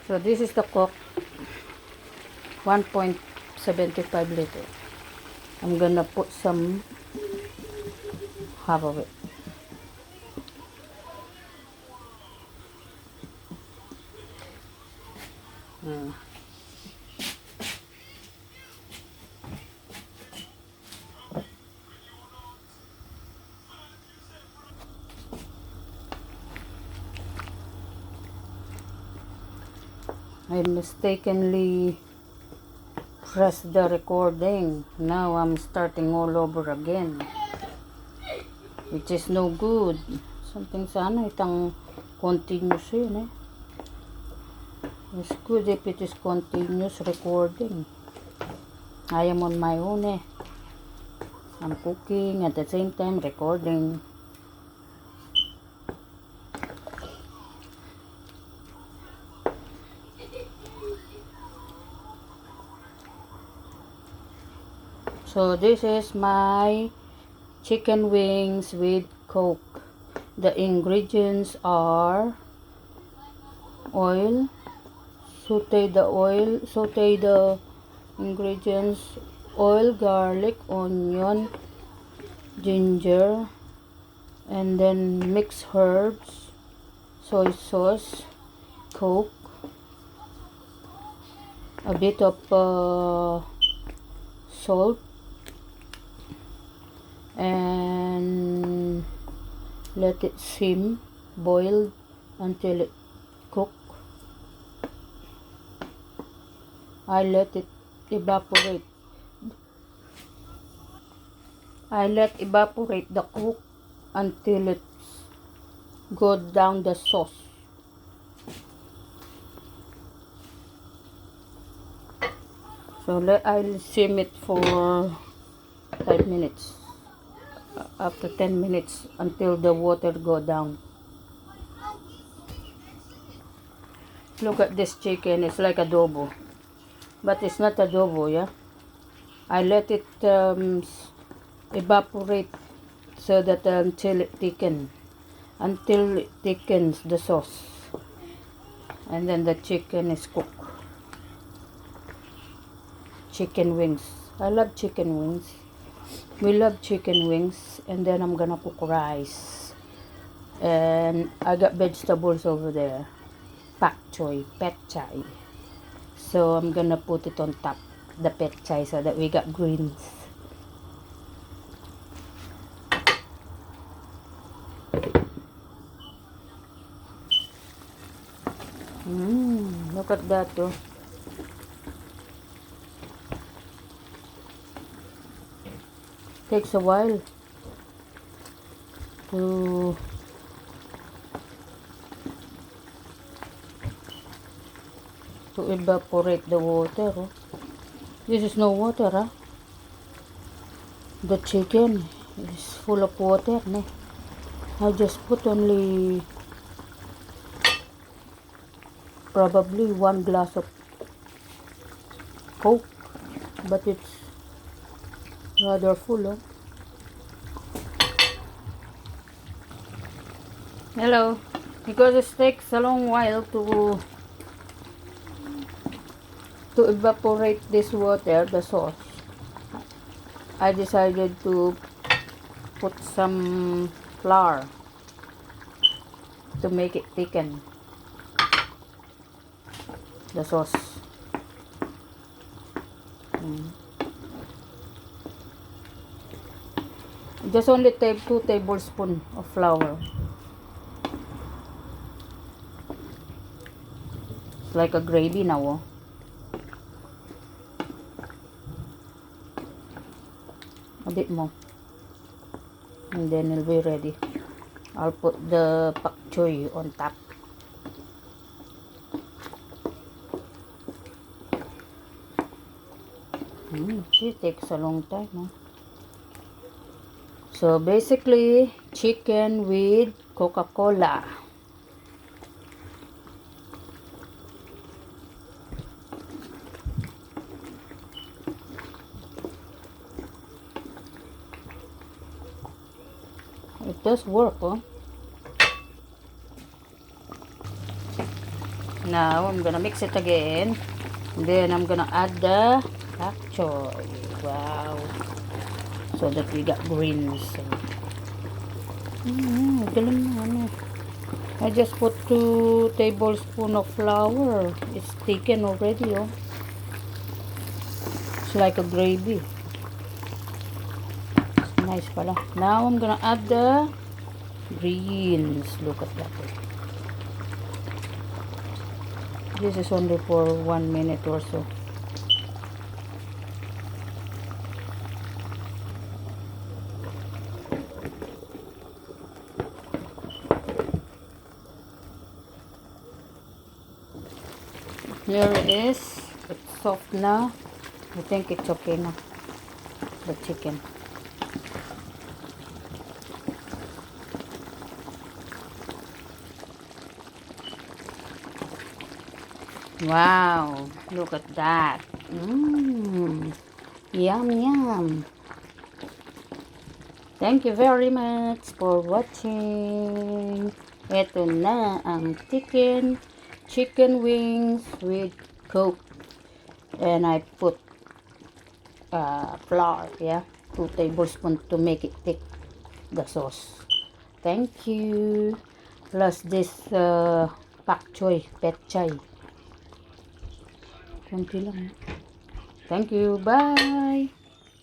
So this is the Coke 1.75 liter. I'm gonna put some, half of it. I mistakenly pressed the recording. Now I'm starting all over again, which is no good. Something sana itang continuous yun eh. It's good if it is continuous recording. I am on my own eh. I'm cooking at the same time recording. So this is my chicken wings with Coke. The ingredients are oil, saute the ingredients, oil, garlic, onion, ginger, and then mix herbs, soy sauce, Coke, a bit of salt, and let it boil until it cook. I let it evaporate. I let evaporate the Coke until it go down the sauce. So I'll sim it for 5 minutes. After 10 minutes until the water go down. Look at this chicken. It's like adobo, but it's not adobo. Yeah, I let it evaporate so that until it thickens the sauce, and then the chicken is cooked. Chicken wings. I love chicken wings. We love chicken wings. And then I'm gonna cook rice, and I got vegetables over there. Pak choy, pet chai. So I'm gonna put it on top, the pet chai, so that we got greens. Look at that too. Takes a while to evaporate the water. Oh. This is no water, huh? The chicken is full of water. Ne? I just put only probably 1 glass of Coke, but it's rather full. Huh? Hello. Because it takes a long while to evaporate this water, the sauce, I decided to put some flour to make it thicken the sauce. Just only 2 tablespoons of flour. It's like a gravy now. Oh. A bit more, and then it'll be ready. I'll put the pak choy on top. It takes a long time. Huh? So basically, chicken with Coca-Cola. It does work, huh? Now, I'm gonna mix it again. Then, I'm gonna add the pak choy. Wow. So that we got greens. So, galing na ano. I just put 2 tablespoons of flour. It's thickened already, oh. It's like a gravy. It's nice pala. Now, I'm gonna add the greens. Look at that. This is only for 1 minute or so. Here it is. It's soft now. I think it's okay now. The chicken. Wow, look at that. Yum, yum. Thank you very much for watching. Ito na ang chicken wings with Coke. And I put flour, yeah, 2 tablespoons to make it thick, the sauce. Thank you. Plus this pak choy, pet chai. Kunti lang. Thank you. Bye.